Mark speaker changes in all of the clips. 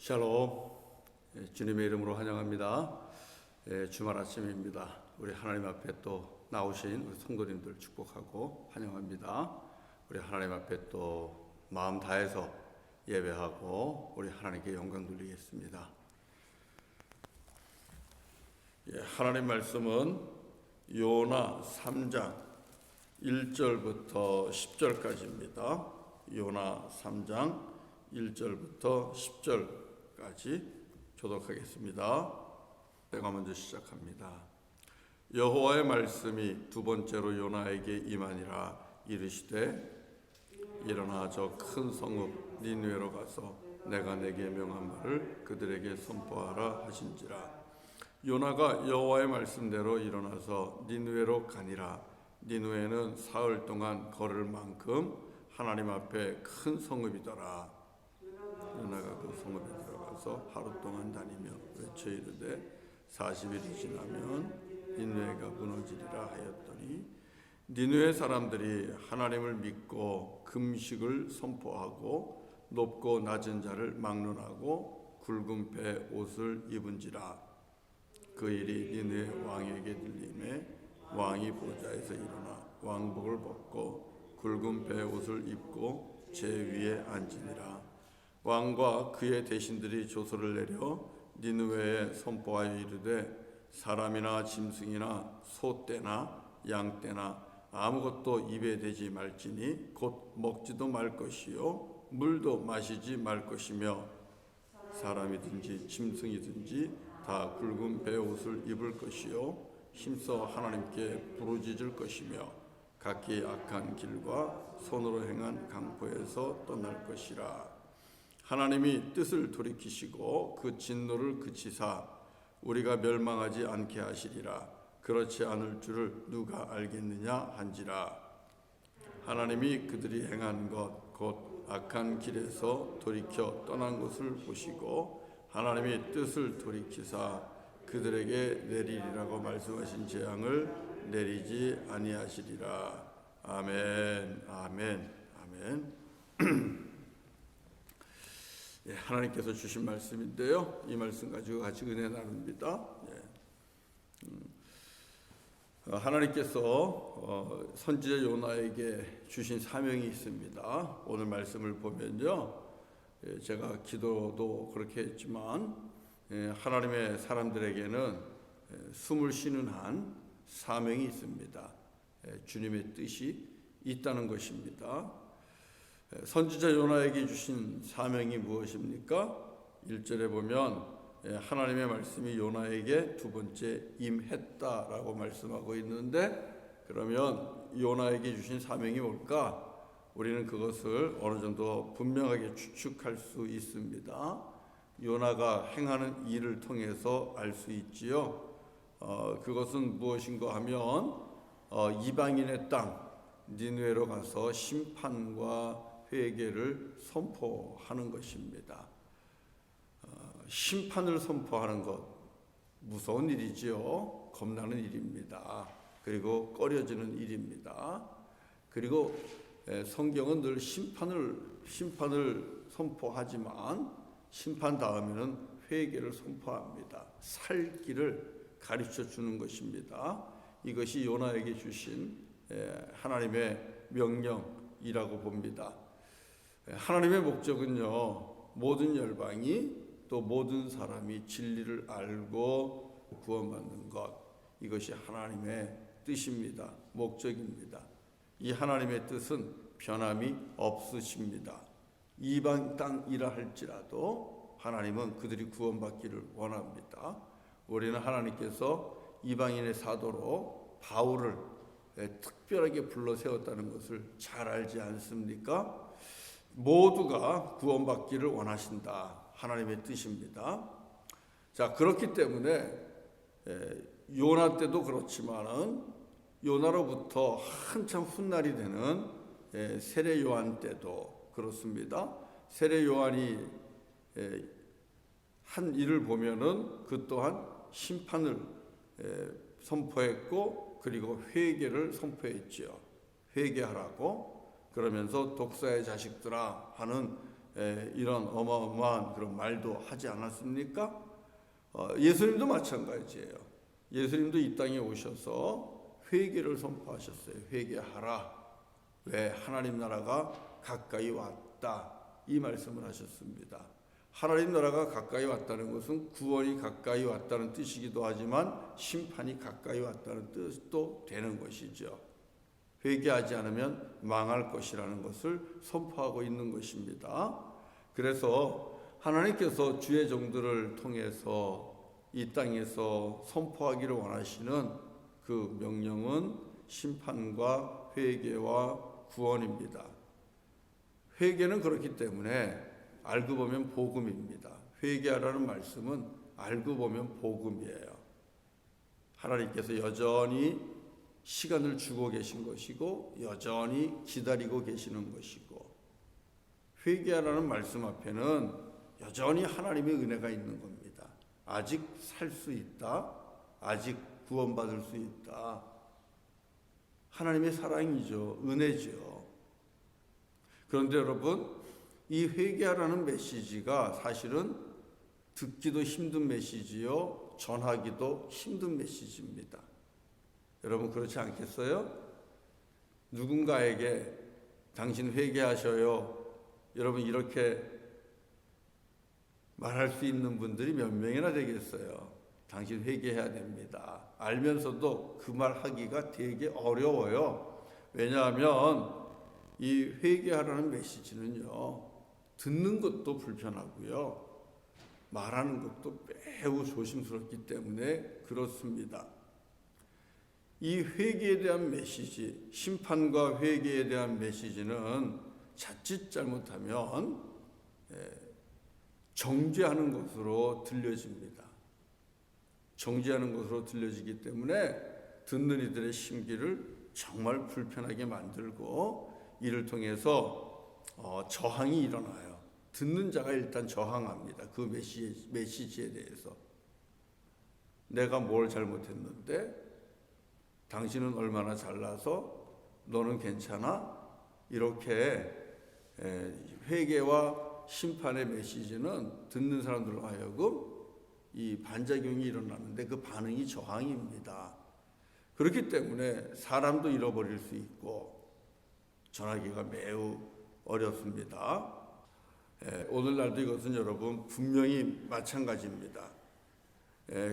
Speaker 1: 샬롬. 주님의 이름으로 환영합니다. 주말 아침입니다. 우리 하나님 앞에 또 나오신 우리 성도님들 축복하고 환영합니다. 우리 하나님 앞에 또 마음 다해서 예배하고 우리 하나님께 영광 돌리겠습니다. 하나님 말씀은 요나 3장 1절부터 10절까지입니다. 요나 3장 1절부터 10절까지 교독하겠습니다. 내가 먼저 시작합니다. 여호와의 말씀이 두 번째로 요나에게 임하니라. 이르시되 일어나 저 큰 성읍 니느웨로 가서 내가 내게 명한 말을 그들에게 선포하라 하신지라. 요나가 여호와의 말씀대로 일어나서 니느웨로 가니라. 니느웨는 사흘 동안 걸을 만큼 하나님 앞에 큰 성읍이더라. 요나가 그 성읍에 들어가서 하루 동안 다니며 외쳐 이르되 40일이 지나면 니느웨가 무너지리라 하였더니 니느웨 사람들이 하나님을 믿고 금식을 선포하고 높고 낮은 자를 막론하고 굵은 배 옷을 입은지라. 그 일이 니느웨 왕에게 들리매 왕이 보좌에서 일어나 왕복을 벗고 굵은 배 옷을 입고 제 위에 앉으니라. 왕과 그의 대신들이 조서를 내려 니느웨에 선포하여 이르되 사람이나 짐승이나 소떼나 양떼나 아무것도 입에 대지 말지니 곧 먹지도 말 것이요 물도 마시지 말 것이며 사람이든지 짐승이든지 다 굵은 배 옷을 입을 것이요 힘써 하나님께 부르짖을 것이며 각기 악한 길과 손으로 행한 강포에서 떠날 것이라. 하나님이 뜻을 돌이키시고 그 진노를 그치사 우리가 멸망하지 않게 하시리라. 그렇지 않을 줄을 누가 알겠느냐 한지라. 하나님이 그들이 행한 것 곧 악한 길에서 돌이켜 떠난 것을 보시고 하나님이 뜻을 돌이키사 그들에게 내리리라고 말씀하신 재앙을 내리지 아니하시리라. 아멘, 아멘, 아멘. 하나님께서 주신 말씀인데요. 이 말씀 가지고 같이 은혜 나눕니다. 하나님께서 선지자 요나에게 주신 사명이 있습니다. 오늘 말씀을 보면요, 제가 기도도 그렇게 했지만 하나님의 사람들에게는 숨을 쉬는 한 사명이 있습니다. 주님의 뜻이 있다는 것입니다. 선지자 요나에게 주신 사명이 무엇입니까? 1절에 보면 하나님의 말씀이 요나에게 두 번째 임했다라고 말씀하고 있는데, 그러면 요나에게 주신 사명이 뭘까? 우리는 그것을 어느 정도 분명하게 추측할 수 있습니다. 요나가 행하는 일을 통해서 알 수 있지요. 그것은 무엇인가 하면 이방인의 땅 니느웨로 가서 심판과 회개를 선포하는 것입니다. 심판을 선포하는 것 무서운 일이지요. 겁나는 일입니다. 그리고 꺼려지는 일입니다. 그리고 성경은 늘 심판을 선포하지만 심판 다음에는 회개를 선포합니다. 살 길을 가르쳐 주는 것입니다. 이것이 요나에게 주신 하나님의 명령이라고 봅니다. 하나님의 목적은요, 모든 열방이 또 모든 사람이 진리를 알고 구원받는 것, 이것이 하나님의 뜻입니다. 목적입니다. 이 하나님의 뜻은 변함이 없으십니다. 이방 땅이라 할지라도 하나님은 그들이 구원받기를 원합니다. 우리는 하나님께서 이방인의 사도로 바울을 특별하게 불러 세웠다는 것을 잘 알지 않습니까? 모두가 구원받기를 원하신다. 하나님의 뜻입니다. 자, 그렇기 때문에 요나 때도 그렇지만은 요나로부터 한참 훗날이 되는 세례 요한 때도 그렇습니다. 세례 요한이 한 일을 보면은 그 또한 심판을 선포했고 그리고 회개를 선포했지요. 회개하라고. 그러면서 독사의 자식들아 하는 이런 어마어마한 그런 말도 하지 않았습니까? 예수님도 마찬가지예요. 예수님도 이 땅에 오셔서 회개를 선포하셨어요. 회개하라. 왜? 하나님 나라가 가까이 왔다. 이 말씀을 하셨습니다. 하나님 나라가 가까이 왔다는 것은 구원이 가까이 왔다는 뜻이기도 하지만 심판이 가까이 왔다는 뜻도 되는 것이죠. 회개하지 않으면 망할 것이라는 것을 선포하고 있는 것입니다. 그래서 하나님께서 주의 종들을 통해서 이 땅에서 선포하기를 원하시는 그 명령은 심판과 회개와 구원입니다. 회개는 그렇기 때문에 알고 보면 복음입니다. 회개하라는 말씀은 알고 보면 복음이에요. 하나님께서 여전히 시간을 주고 계신 것이고 여전히 기다리고 계시는 것이고 회개하라는 말씀 앞에는 여전히 하나님의 은혜가 있는 겁니다. 아직 살 수 있다. 아직 구원받을 수 있다. 하나님의 사랑이죠. 은혜죠. 그런데 여러분, 이 회개하라는 메시지가 사실은 듣기도 힘든 메시지요, 전하기도 힘든 메시지입니다. 여러분 그렇지 않겠어요? 누군가에게 당신 회개하셔요. 여러분 이렇게 말할 수 있는 분들이 몇 명이나 되겠어요? 당신 회개해야 됩니다. 알면서도 그 말 하기가 되게 어려워요. 왜냐하면 이 회개하라는 메시지는요, 듣는 것도 불편하고요, 말하는 것도 매우 조심스럽기 때문에 그렇습니다. 이 회개에 대한 메시지, 심판과 회개에 대한 메시지는 자칫 잘못하면 정죄하는 것으로 들려집니다. 정죄하는 것으로 들려지기 때문에 듣는 이들의 심기를 정말 불편하게 만들고 이를 통해서 저항이 일어나요. 듣는 자가 일단 저항합니다. 그 메시지에 대해서. 내가 뭘 잘못했는데? 당신은 얼마나 잘나서 너는 괜찮아? 이렇게 회개와 심판의 메시지는 듣는 사람들로 하여금 이 반작용이 일어나는데 그 반응이 저항입니다. 그렇기 때문에 사람도 잃어버릴 수 있고 전하기가 매우 어렵습니다. 오늘날도 이것은 여러분 분명히 마찬가지입니다.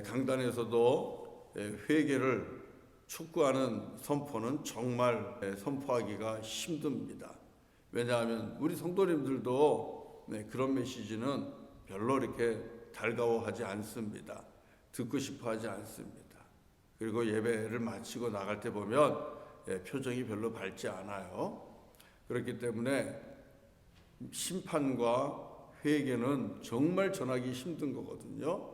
Speaker 1: 강단에서도 회개를 촉구하는 선포는 정말 선포하기가 힘듭니다. 왜냐하면 우리 성도님들도 그런 메시지는 별로 이렇게 달가워하지 않습니다. 듣고 싶어 하지 않습니다. 그리고 예배를 마치고 나갈 때 보면 표정이 별로 밝지 않아요. 그렇기 때문에 심판과 회개는 정말 전하기 힘든 거거든요.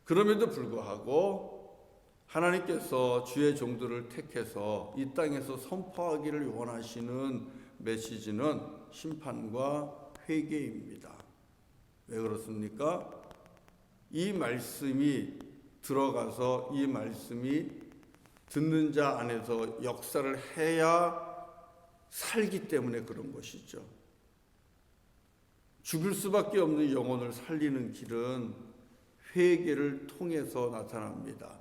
Speaker 1: 그럼에도 불구하고 하나님께서 주의 종들을 택해서 이 땅에서 선포하기를 원하시는 메시지는 심판과 회개입니다. 왜 그렇습니까? 이 말씀이 들어가서 이 말씀이 듣는 자 안에서 역사를 해야 살기 때문에 그런 것이죠. 죽을 수밖에 없는 영혼을 살리는 길은 회개를 통해서 나타납니다.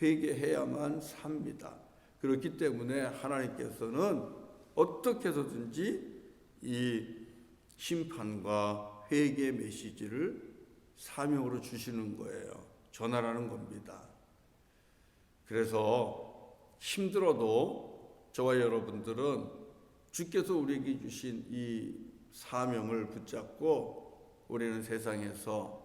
Speaker 1: 회개해야만 삽니다. 그렇기 때문에 하나님께서는 어떻게 해서든지 이 심판과 회개의 메시지를 사명으로 주시는 거예요. 전하라는 겁니다. 그래서 힘들어도 저와 여러분들은 주께서 우리에게 주신 이 사명을 붙잡고 우리는 세상에서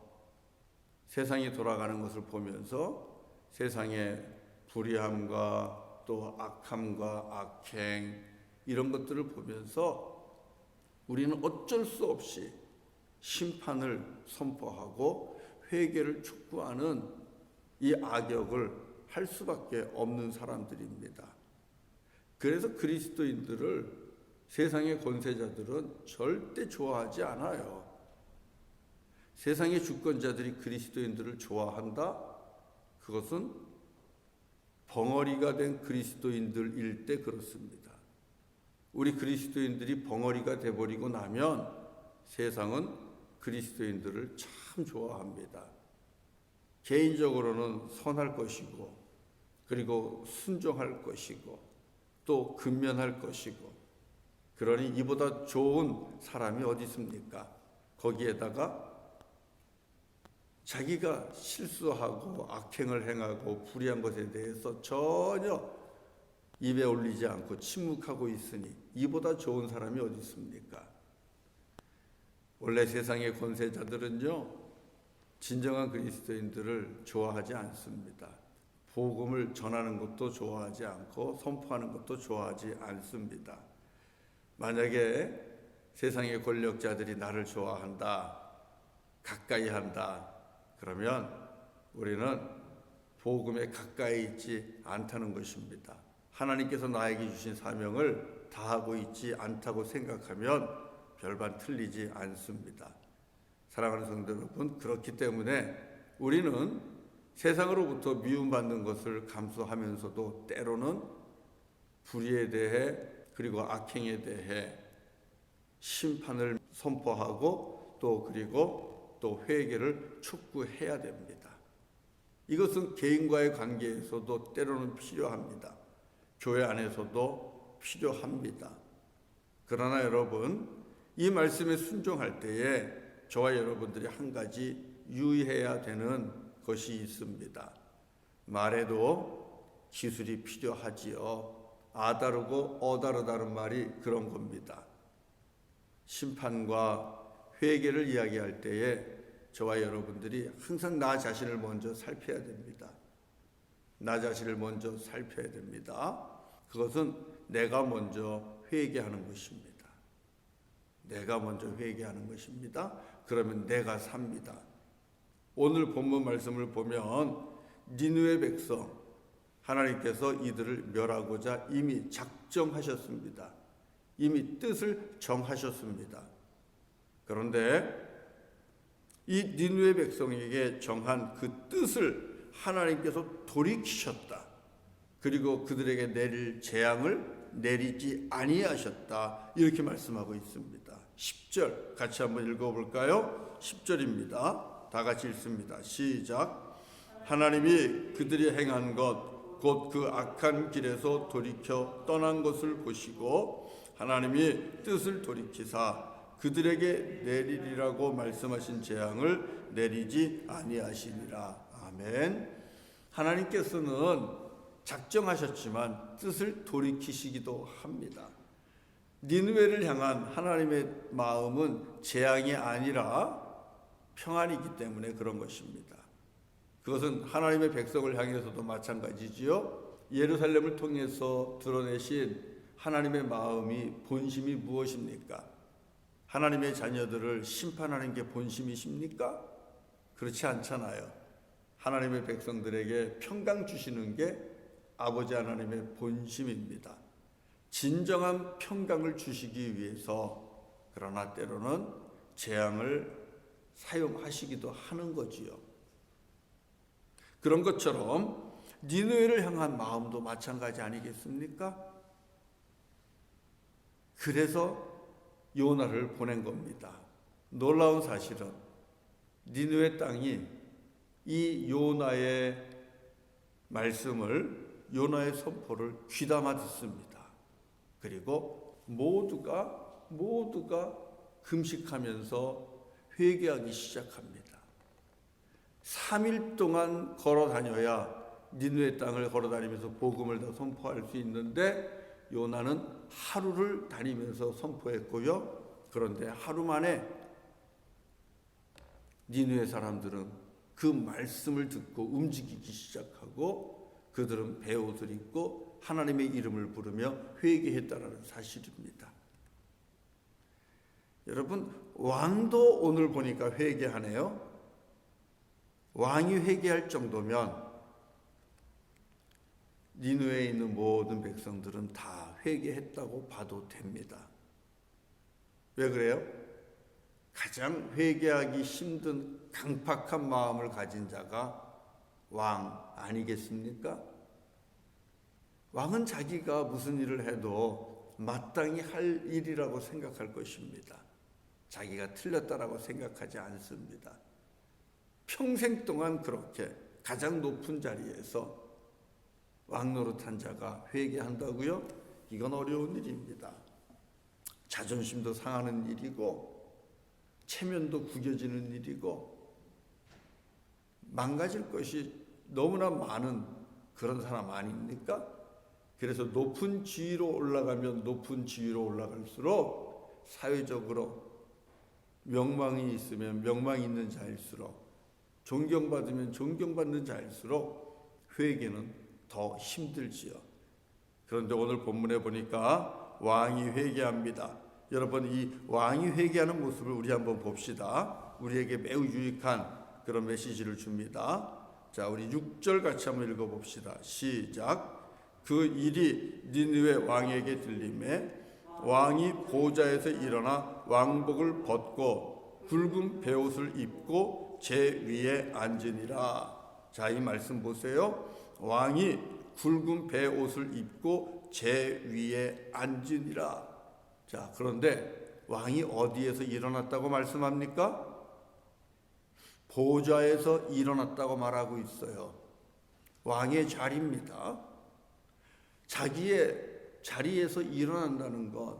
Speaker 1: 세상이 돌아가는 것을 보면서 세상의 불의함과 또 악함과 악행 이런 것들을 보면서 우리는 어쩔 수 없이 심판을 선포하고 회개를 촉구하는 이 악역을 할 수밖에 없는 사람들입니다. 그래서 그리스도인들을 세상의 권세자들은 절대 좋아하지 않아요. 세상의 주권자들이 그리스도인들을 좋아한다? 그것은 벙어리가 된 그리스도인들일 때 그렇습니다. 우리 그리스도인들이 벙어리가 돼버리고 나면 세상은 그리스도인들을 참 좋아합니다. 개인적으로는 선할 것이고, 그리고 순종할 것이고, 또 근면할 것이고, 그러니 이보다 좋은 사람이 어디 있습니까? 거기에다가 자기가 실수하고 악행을 행하고 불의한 것에 대해서 전혀 입에 올리지 않고 침묵하고 있으니 이보다 좋은 사람이 어디 있습니까? 원래 세상의 권세자들은요, 진정한 그리스도인들을 좋아하지 않습니다. 복음을 전하는 것도 좋아하지 않고 선포하는 것도 좋아하지 않습니다. 만약에 세상의 권력자들이 나를 좋아한다, 가까이 한다, 그러면 우리는 복음에 가까이 있지 않다는 것입니다. 하나님께서 나에게 주신 사명을 다하고 있지 않다고 생각하면 별반 틀리지 않습니다. 사랑하는 성도 여러분, 그렇기 때문에 우리는 세상으로부터 미움받는 것을 감수하면서도 때로는 불의에 대해 그리고 악행에 대해 심판을 선포하고 또 회개를 촉구해야 됩니다. 이것은 개인과의 관계에서도 때로는 필요합니다. 교회 안에서도 필요합니다. 그러나 여러분, 이 말씀에 순종할 때에 저와 여러분들이 한 가지 유의해야 되는 것이 있습니다. 말에도 기술이 필요하지요. 아다르고 어다르다는 말이 그런 겁니다. 심판과 회개를 이야기할 때에 저와 여러분들이 항상 나 자신을 먼저 살펴야 됩니다. 나 자신을 먼저 살펴야 됩니다. 그것은 내가 먼저 회개하는 것입니다. 내가 먼저 회개하는 것입니다. 그러면 내가 삽니다. 오늘 본문 말씀을 보면 니느웨 백성, 하나님께서 이들을 멸하고자 이미 작정하셨습니다. 이미 뜻을 정하셨습니다. 그런데 이 니느웨 백성에게 정한 그 뜻을 하나님께서 돌이키셨다. 그리고 그들에게 내릴 재앙을 내리지 아니하셨다. 이렇게 말씀하고 있습니다. 10절 같이 한번 읽어볼까요? 10절입니다. 다 같이 읽습니다. 시작. 하나님이 그들이 행한 것 곧 그 악한 길에서 돌이켜 떠난 것을 보시고 하나님이 뜻을 돌이키사 그들에게 내리리라고 말씀하신 재앙을 내리지 아니하시니라. 아멘. 하나님께서는 작정하셨지만 뜻을 돌이키시기도 합니다. 니느웨를 향한 하나님의 마음은 재앙이 아니라 평안이기 때문에 그런 것입니다. 그것은 하나님의 백성을 향해서도 마찬가지지요. 예루살렘을 통해서 드러내신 하나님의 마음이 본심이 무엇입니까? 하나님의 자녀들을 심판하는 게 본심이십니까? 그렇지 않잖아요. 하나님의 백성들에게 평강 주시는 게 아버지 하나님의 본심입니다. 진정한 평강을 주시기 위해서 그러나 때로는 재앙을 사용하시기도 하는 거지요. 그런 것처럼 니느웨를 향한 마음도 마찬가지 아니겠습니까? 그래서 요나를 보낸 겁니다. 놀라운 사실은 니느웨 땅이 이 요나의 말씀을, 요나의 선포를 귀담아 듣습니다. 그리고 모두가 금식하면서 회개하기 시작합니다. 3일 동안 걸어 다녀야 니느웨 땅을 걸어 다니면서 복음을 더 선포할 수 있는데 요나는 하루를 다니면서 선포했고요. 그런데 하루 만에 니느웨 사람들은 그 말씀을 듣고 움직이기 시작하고 그들은 베옷을 입고 하나님의 이름을 부르며 회개했다라는 사실입니다. 여러분, 왕도 오늘 보니까 회개하네요. 왕이 회개할 정도면 니느웨에 있는 모든 백성들은 다 회개했다고 봐도 됩니다. 왜 그래요? 가장 회개하기 힘든 강팍한 마음을 가진 자가 왕 아니겠습니까? 왕은 자기가 무슨 일을 해도 마땅히 할 일이라고 생각할 것입니다. 자기가 틀렸다라고 생각하지 않습니다. 평생 동안 그렇게 가장 높은 자리에서 왕노릇한 자가 회개한다고요? 이건 어려운 일입니다. 자존심도 상하는 일이고 체면도 구겨지는 일이고 망가질 것이 너무나 많은 그런 사람 아닙니까? 그래서 높은 지위로 올라가면 높은 지위로 올라갈수록 사회적으로 명망이 있으면 명망이 있는 자일수록 존경받으면 존경받는 자일수록 회개는 더 힘들지요. 그런데 오늘 본문에 보니까 왕이 회개합니다. 여러분, 이 왕이 회개하는 모습을 우리 한번 봅시다. 우리에게 매우 유익한 그런 메시지를 줍니다. 자, 우리 6절 같이 한번 읽어봅시다. 시작. 그 일이 니느웨 왕에게 들림에 왕이 보좌에서 일어나 왕복을 벗고 굵은 베옷을 입고 제 위에 앉으니라. 자, 이 말씀 보세요. 왕이 굵은 베옷을 입고 제 위에 앉으니라. 자, 그런데 왕이 어디에서 일어났다고 말씀합니까? 보좌에서 일어났다고 말하고 있어요. 왕의 자리입니다. 자기의 자리에서 일어난다는 것,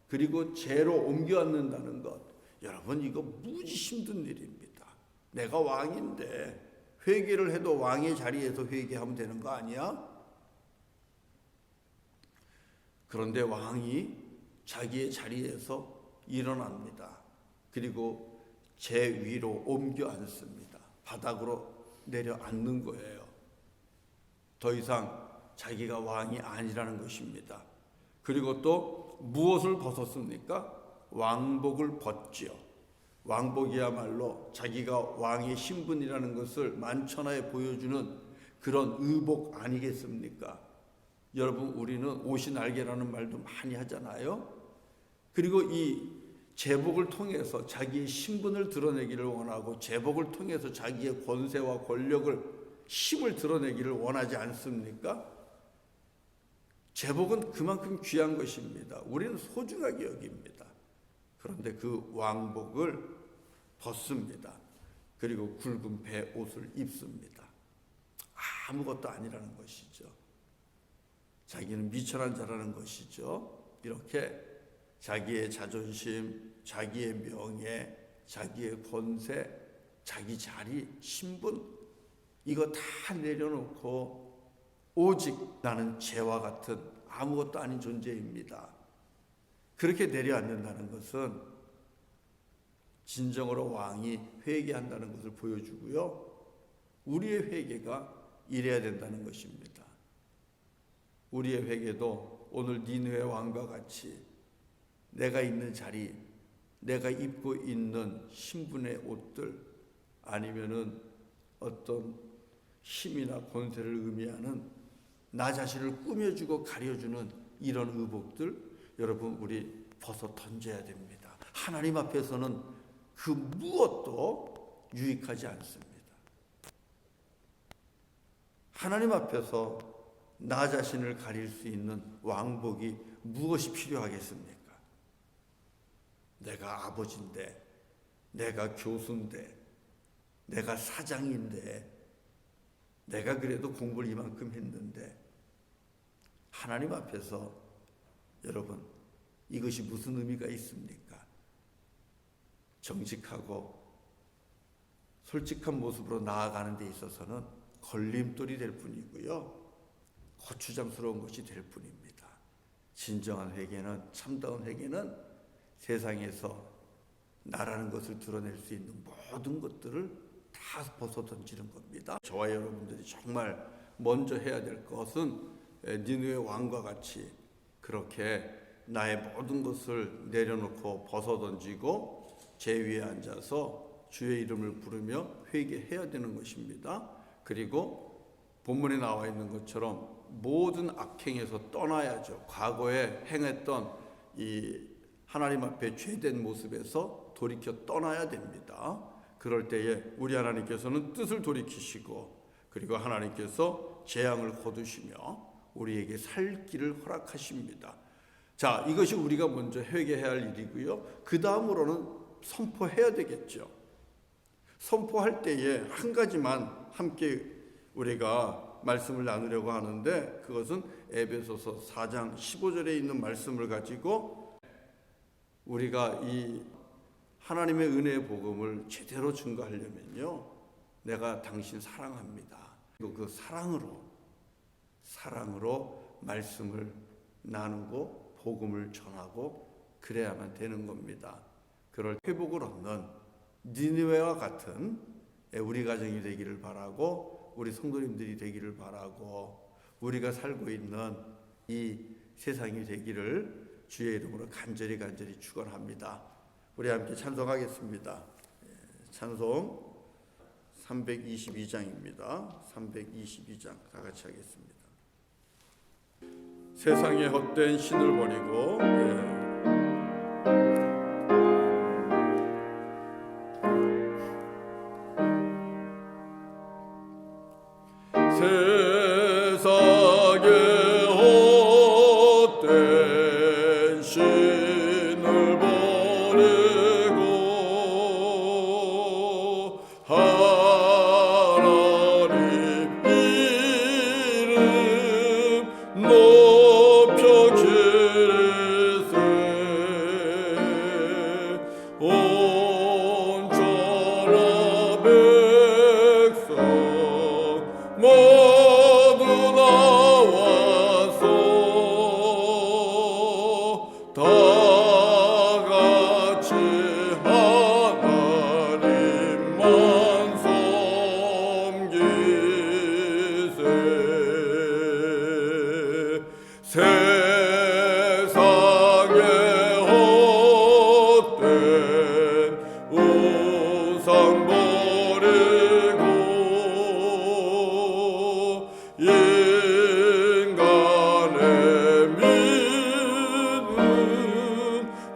Speaker 1: 그리고 죄로 옮겨 앉는다는 것, 여러분 이거 무지 힘든 일입니다. 내가 왕인데 회개를 해도 왕의 자리에서 회개하면 되는 거 아니야? 그런데 왕이 자기의 자리에서 일어납니다. 그리고 제 위로 옮겨 앉습니다. 바닥으로 내려 앉는 거예요. 더 이상 자기가 왕이 아니라는 것입니다. 그리고 또 무엇을 벗었습니까? 왕복을 벗지요. 왕복이야말로 자기가 왕의 신분이라는 것을 만천하에 보여주는 그런 의복 아니겠습니까? 여러분, 우리는 옷이 날개라는 말도 많이 하잖아요. 그리고 이 제복을 통해서 자기의 신분을 드러내기를 원하고 제복을 통해서 자기의 권세와 권력을 힘을 드러내기를 원하지 않습니까? 제복은 그만큼 귀한 것입니다. 우리는 소중하게 여깁니다. 그런데 그 왕복을 벗습니다. 그리고 굵은 베옷을 입습니다. 아무것도 아니라는 것이죠. 자기는 미천한 자라는 것이죠. 이렇게 자기의 자존심, 자기의 명예, 자기의 권세, 자기 자리, 신분 이거 다 내려놓고 오직 나는 죄와 같은 아무것도 아닌 존재입니다. 그렇게 내려앉는다는 것은 진정으로 왕이 회개한다는 것을 보여주고요. 우리의 회개가 이래야 된다는 것입니다. 우리의 회개도 오늘 니느웨 왕과 같이 내가 있는 자리, 내가 입고 있는 신분의 옷들 아니면은 어떤 힘이나 권세를 의미하는 나 자신을 꾸며주고 가려주는 이런 의복들 여러분 우리 벗어 던져야 됩니다. 하나님 앞에서는 그 무엇도 유익하지 않습니다. 하나님 앞에서 나 자신을 가릴 수 있는 왕복이 무엇이 필요하겠습니까? 내가 아버지인데, 내가 교수인데, 내가 사장인데, 내가 그래도 공부를 이만큼 했는데 하나님 앞에서 여러분 이것이 무슨 의미가 있습니까? 정직하고 솔직한 모습으로 나아가는 데 있어서는 걸림돌이 될 뿐이고요. 거추장스러운 것이 될 뿐입니다. 진정한 회개는, 참다운 회개는 세상에서 나라는 것을 드러낼 수 있는 모든 것들을 다 벗어던지는 겁니다. 저와 여러분들이 정말 먼저 해야 될 것은 니느웨 왕과 같이 그렇게 나의 모든 것을 내려놓고 벗어던지고 제 위에 앉아서 주의 이름을 부르며 회개해야 되는 것입니다. 그리고 본문에 나와 있는 것처럼 모든 악행에서 떠나야죠. 과거에 행했던 이 하나님 앞에 죄된 모습에서 돌이켜 떠나야 됩니다. 그럴 때에 우리 하나님께서는 뜻을 돌이키시고 그리고 하나님께서 재앙을 거두시며 우리에게 살 길을 허락하십니다. 자, 이것이 우리가 먼저 회개해야 할 일이고요. 그 다음으로는 선포해야 되겠죠. 선포할 때에 한 가지만 함께 우리가 말씀을 나누려고 하는데, 그것은 에베소서 4장 15절에 있는 말씀을 가지고 우리가 이 하나님의 은혜의 복음을 제대로 증거하려면요, 내가 당신 사랑합니다. 그리고 그 사랑으로 말씀을 나누고 복음을 전하고 그래야만 되는 겁니다. 그럴 회복을 얻는 니느웨와 같은 우리 가정이 되기를 바라고, 우리 성도님들이 되기를 바라고, 우리가 살고 있는 이 세상이 되기를 주의 이름으로 간절히 축원합니다. 우리 함께 찬송하겠습니다. 찬송 322장입니다. 322장 다 같이 하겠습니다. 세상의 헛된 신을 버리고 세상의 헛된 신을 버리고 하나님 이름 높여 기리세 온 천하 백성 모두 나와서 다 같이 하나님만 섬기세 세상의 헛된 우상 버리고 인간의 믿음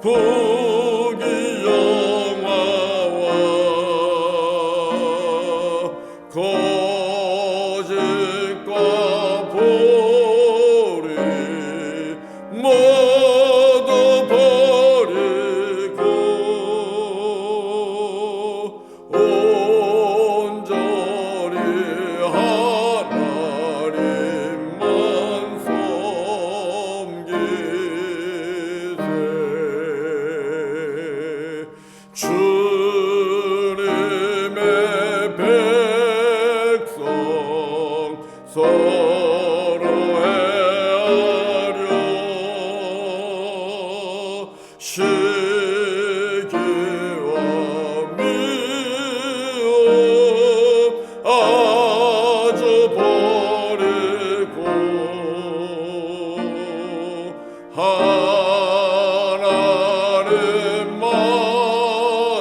Speaker 1: 부귀 영화와 거짓과 보리 모두 버리고 온전히 하나님만 섬기세 주님의 백성 서로 헤아려 시기와 미움 아주 버리고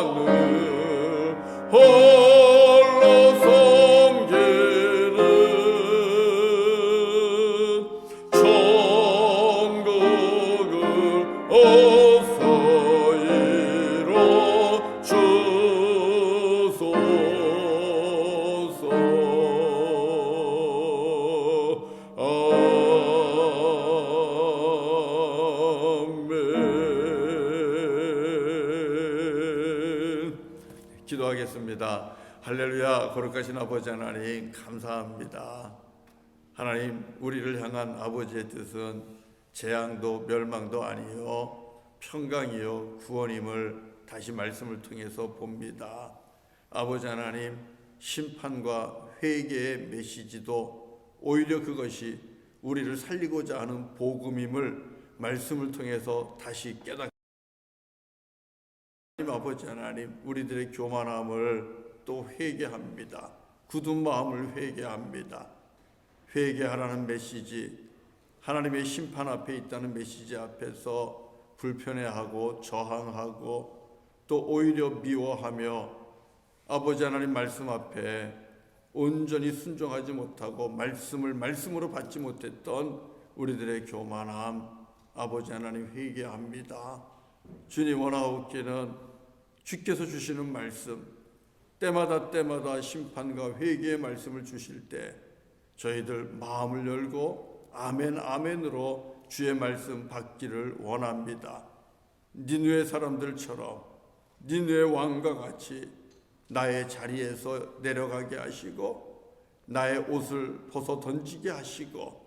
Speaker 1: 하나님만을 홀로 섬기는 천국을 어서 이뤄주소서. 아멘. 기도하겠습니다. 할렐루야. 거룩하신 아버지 하나님, 감사합니다. 하나님, 우리를 향한 아버지의 뜻은 재앙도 멸망도 아니요 평강이요 구원임을 다시 말씀을 통해서 봅니다. 아버지 하나님, 심판과 회개의 메시지도 오히려 그것이 우리를 살리고자 하는 복음임을 말씀을 통해서 다시 깨닫게. 아버지 하나님, 우리들의 교만함을 또 회개합니다. 굳은 마음을 회개합니다. 회개하라는 메시지, 하나님의 심판 앞에 있다는 메시지 앞에서 불편해하고 저항하고 또 오히려 미워하며 아버지 하나님 말씀 앞에 온전히 순종하지 못하고 말씀을 말씀으로 받지 못했던 우리들의 교만함, 아버지 하나님 회개합니다. 주님 원하옵기는 주께서 주시는 말씀, 때마다 심판과 회개의 말씀을 주실 때 저희들 마음을 열고 아멘 아멘으로 주의 말씀 받기를 원합니다. 니느웨 사람들처럼 니느웨 왕과 같이 나의 자리에서 내려가게 하시고 나의 옷을 벗어 던지게 하시고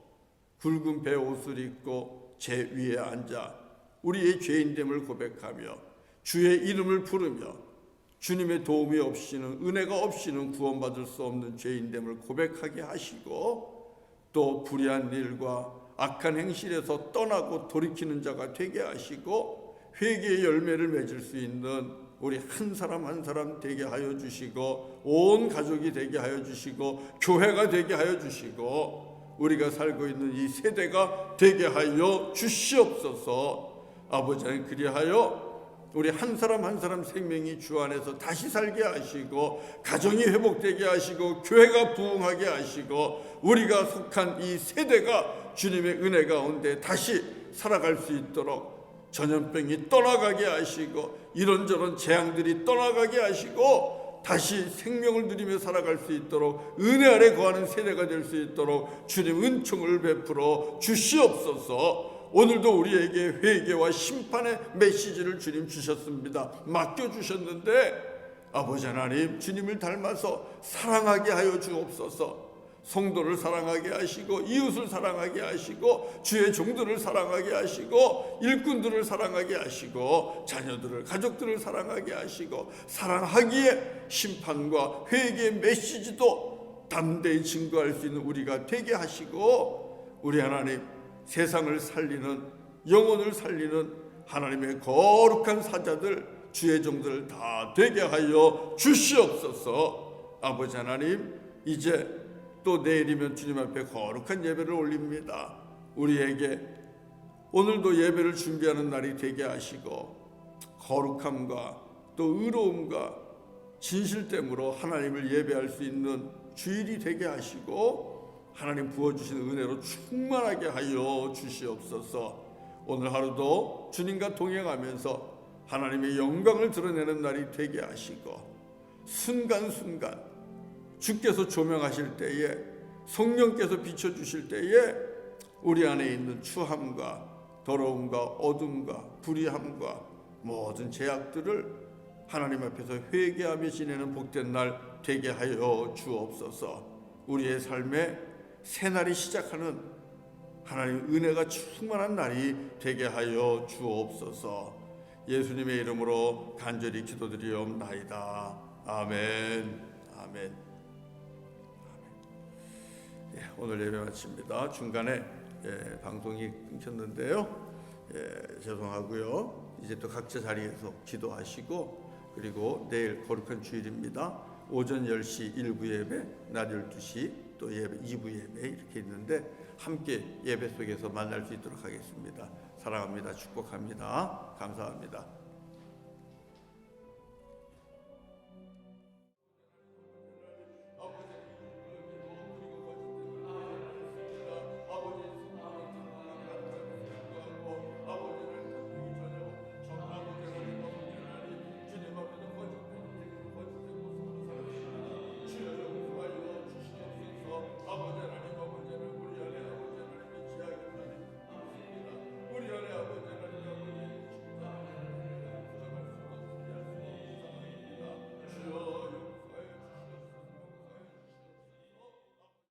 Speaker 1: 굵은 배 옷을 입고 제 위에 앉아 우리의 죄인됨을 고백하며 주의 이름을 부르며 주님의 도움이 없이는 은혜가 없이는 구원받을 수 없는 죄인됨을 고백하게 하시고 또 불의한 일과 악한 행실에서 떠나고 돌이키는 자가 되게 하시고 회개의 열매를 맺을 수 있는 우리 한 사람 한 사람 되게 하여 주시고 온 가족이 되게 하여 주시고 교회가 되게 하여 주시고 우리가 살고 있는 이 세대가 되게 하여 주시옵소서. 아버지 하나님, 그리하여 우리 한 사람 한 사람 생명이 주 안에서 다시 살게 하시고 가정이 회복되게 하시고 교회가 부흥하게 하시고 우리가 속한 이 세대가 주님의 은혜 가운데 다시 살아갈 수 있도록 전염병이 떠나가게 하시고 이런저런 재앙들이 떠나가게 하시고 다시 생명을 누리며 살아갈 수 있도록 은혜 아래 거하는 세대가 될 수 있도록 주님 은총을 베풀어 주시옵소서. 오늘도 우리에게 회개와 심판의 메시지를 주님 주셨습니다. 맡겨주셨는데 아버지 하나님, 주님을 닮아서 사랑하게 하여 주옵소서. 성도를 사랑하게 하시고 이웃을 사랑하게 하시고 주의 종들을 사랑하게 하시고 일꾼들을 사랑하게 하시고 자녀들을 가족들을 사랑하게 하시고 사랑하기에 심판과 회개의 메시지도 담대히 증거할 수 있는 우리가 되게 하시고 우리 하나님 세상을 살리는 영혼을 살리는 하나님의 거룩한 사자들 주의 종들 다 되게 하여 주시옵소서. 아버지 하나님, 이제 또 내일이면 주님 앞에 거룩한 예배를 올립니다. 우리에게 오늘도 예배를 준비하는 날이 되게 하시고 거룩함과 또 의로움과 진실됨으로 하나님을 예배할 수 있는 주일이 되게 하시고 하나님 부어주신 은혜로 충만하게 하여 주시옵소서. 오늘 하루도 주님과 동행하면서 하나님의 영광을 드러내는 날이 되게 하시고 순간순간 주께서 조명하실 때에 성령께서 비춰주실 때에 우리 안에 있는 추함과 더러움과 어둠과 불의함과 모든 죄악들을 하나님 앞에서 회개하며 지내는 복된 날 되게 하여 주옵소서. 우리의 삶에 새날이 시작하는 하나님의 은혜가 충만한 날이 되게 하여 주옵소서. 예수님의 이름으로 간절히 기도드리옵나이다. 아멘. 아멘. 오늘 예배 마칩니다. 중간에 방송이 끊겼는데요. 죄송하고요. 이제 또 각자 자리에서 기도하시고 그리고 내일 거룩한 주일입니다. 오전 10시 1부 예배, 낮 12시 또 예배 2부 예배 이렇게 있는데 함께 예배 속에서 만날 수 있도록 하겠습니다. 사랑합니다. 축복합니다. 감사합니다.